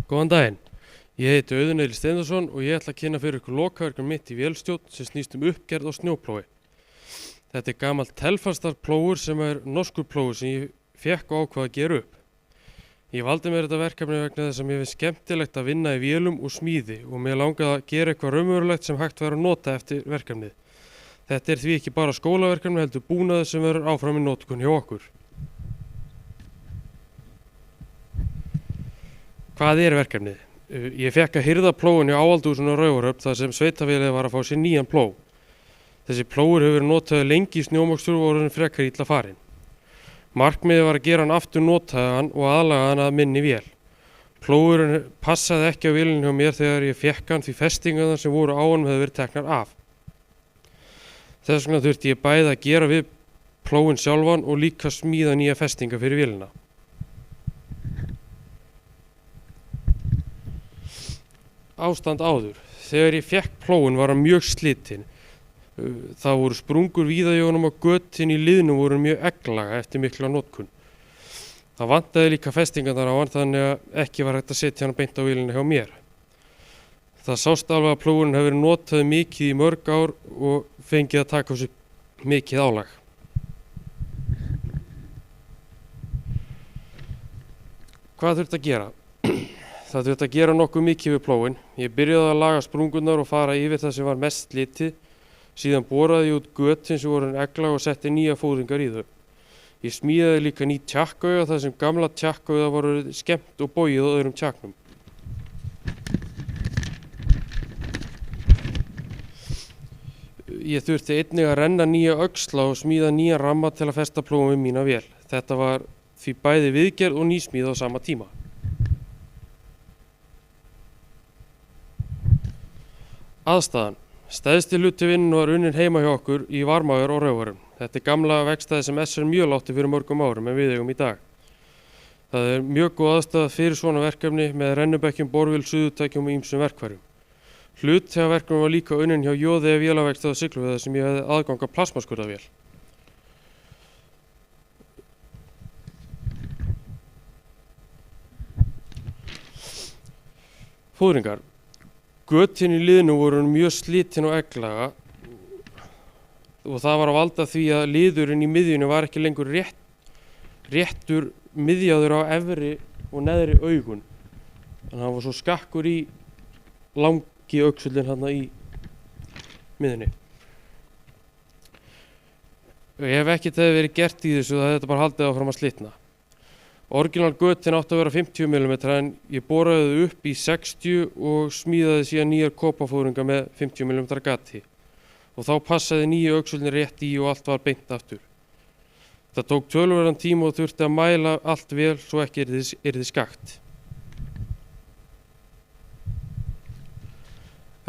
Góðan daginn, ég heiti Auðun Egil Steinþórsson og ég ætla að kynna fyrir ykkur lokaverkefni mitt í vélstjórn sem snýst uppgerð á snjóplógi. Þetta er gamalt telfastarplógur sem er norskur plógur sem ég fékk og ákvað að gera upp. Ég valdi mér þetta verkefni vegna þess að mér finnst skemmtilegt að vinna í vélum og smíði og mér langaði að gera eitthvað raunverulegt sem hægt væri að nota eftir verkefnið. Þetta er því ekki bara skólaverkefni heldur búnaður sem verður áfram í notkun hjá okkur. Hvað er verkefnið? Ég fékk að hirða plógun í Áhaldhúsinu á Raufarhöfn þar sem sveitafélagið var að fá sér nýjan plóg. Þessi plógur hefur verið notaður lengi í snjómokstur og orðinn frekar illa farinn. Markmiðið var að gera hann aftur nothæfan og aðlaga hann að minni vél. Plógurinn passaði ekki á vélinni hjá mér þegar ég fékk hann því festingarnar sem voru á honum hefðu verið teknar af. Þess vegna þurfti ég bæði að gera við plóginn sjálfan og líka smíða nýja festingar fyrir vélina. Ástand áður. Þegar ég fékk plóginn var hann mjög slitinn. Það voru sprungur víða í honum og götin í liðnum voru mjög egglaga eftir mikla notkun. Það vantaði líka festingarnar á hann þannig að ekki var hægt að setja hann beint á vélinni hjá mér. Það sást alveg að plógurinn hefur verið notaður mikið í mörg ár og fengið að taka á sig mikið álag. Hvað þurfti að gera? Það þurfti að gera nokkuð mikið við plóginn. Ég byrjaði að laga sprungurnar og fara yfir það sem var mest slitið. Síðan boraði ég út götin sem voru egglaga og setti nýja fóðringar í þau. Ég smíðaði líka ný tjakkauga þar sem gamla tjakkauga voru skemmt og bogið á öðrum tjakknum. Ég þurfti einnig að renna nýja öxla og smíða nýja ramma til að festa plóginn við mína vél. Þetta var því bæði viðgerð og nýsmíð á sama tíma. Aðstæðan. Stærsti hluti vinnunnar var unnin heima hjá okkur í Varmaver og Raufarhöfn. Þetta er gamla vegstæði sem SR mjöl átti fyrir mörgum árum en við eigum í dag. Það er mjög góð aðstæða fyrir svona verkefni með rennubekkjum, borvél, suðutækjum og ýmsum verkfærum. Hluti af verkefnum var líka unnin hjá Jóði vélavegstæði á Siglufirði sem ég hefði aðgang að plasmaskurðarvél. Fóðringar. Götin í liðnum voru mjög slitin og egglaga og það var að valda því að liðurinn í miðjunni var ekki lengur réttur miðjaður á efri og neðri augun. Þannig að hann var svo skakkur í langi öxullin hann í miðjunni. Ef ekkert hefði verið gert í þessu það hefði þetta bara haldið áfram að slitna. Orginal götin átti að vera 50 mm en ég boraði þau upp í 60 og smíðaði síðan nýjar kopafóðringar með 50 mm gati. Og þá passaði nýju öxullin rétt í og allt var beint aftur. Það tók töluverðan tíma og þurfti að mæla allt vel svo ekki yrði skakt.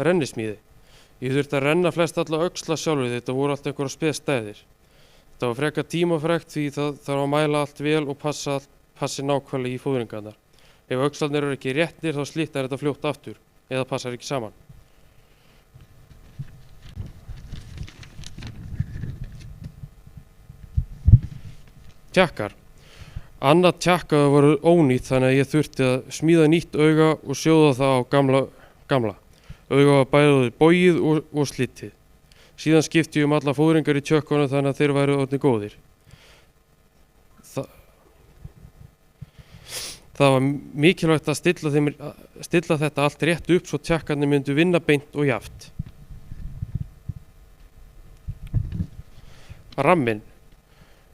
Rennismíði. Ég þurfti að renna flest alla öxla sjálfur þetta voru allt einhverja spesstæðir. Það var frekar tímafrekt því það þarf að mæla allt vel og passi nákvæmlega í fóðringarnar. Ef öxlarnir eru ekki réttir þá slitnar þetta fljótt aftur eða passar ekki saman. Tjakkar. Annað tjakkaðu voru ónýtt þannig að ég þurfti að smíða nýtt auga og sjóða það á gamla. Auga var bæði bogið og slitið. Síðan skipti ég alla fóðringar í tjökkunum þannig að þeir væru orðnir góðir. Það var mikilvægt að stilla þetta allt rétt upp svo tjakkarnir myndu vinna beint og jafnt. Ramminn.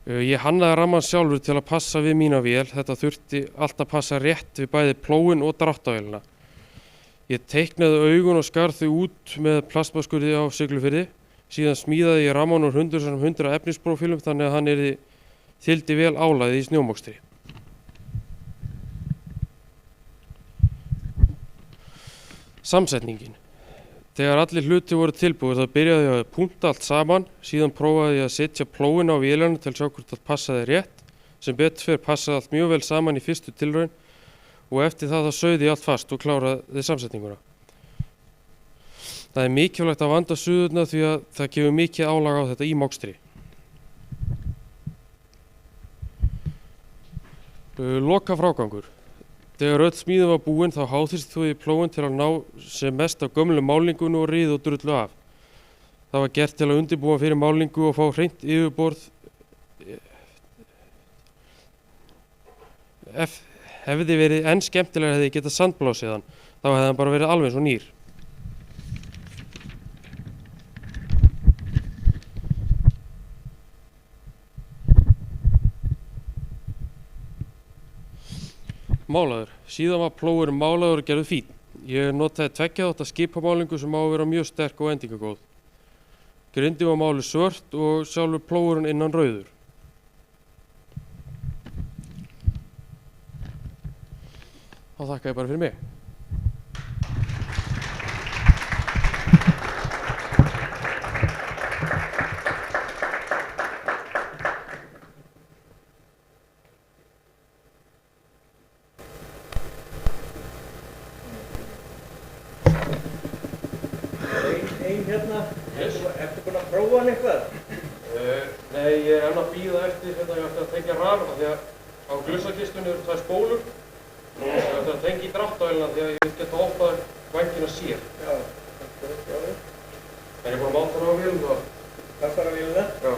Ég hannaði rammann sjálfur til að passa við mína vél. Þetta þurfti allt að passa rétt við bæði plóginn og dráttavélina. Ég teiknaði augun og skar þau út með plastmaskurði á Siglufirði. Síðan smíðaði ég rammann úr 100 efnisprófílum þannig að hann þyldi vel álagið í snjómokstri. Samsetningin. Þegar allir hluti voru tilbúið þá byrjaði ég að punkta allt saman, síðan prófaði ég að setja plóginn á vélina til að sjá hvort það passaði rétt, sem betur fer passaði allt mjög vel saman í fyrstu tilraun og eftir það sauði ég allt fast og kláraði samsetninguna. Það er mikilvægt að vanda suðurna því að það gefur mikið álag á þetta í mokstri. Loka frágangur. Þegar öll smíðin var búin þá háþrýstið plóginn til að ná sem mest af gömlu málingunni og ryð og drullu af. Það var gert til að undirbúa fyrir málingu og fá hreint yfirborð. Hefði verið enn skemmtilega hefði getað sandblásið hann, þá hefði hann bara verið alveg eins og nýr. Málaður. Síðan var plógurinn málaður og gerður fínn. Ég notaði 2 átta skipamálingu sem á að vera mjög sterk og endingagóð. Grindin var máluð svört og sjálfur plógurinn innan rauður. Þá þakka ég bara fyrir mig. Ein hérna, ertu búinn að prófa hann eitthvað? Nei, ég er enn að bíða eftir ég ætti að tengja rafmagn því að á glussakistunni eru 2 spólur og ég ætti að tengja í dráttarvélina því að ég vil geta opnað vængina sér. Já, já. En ég er búinn að máta hann á vélum þá. Passar á vélina? Já.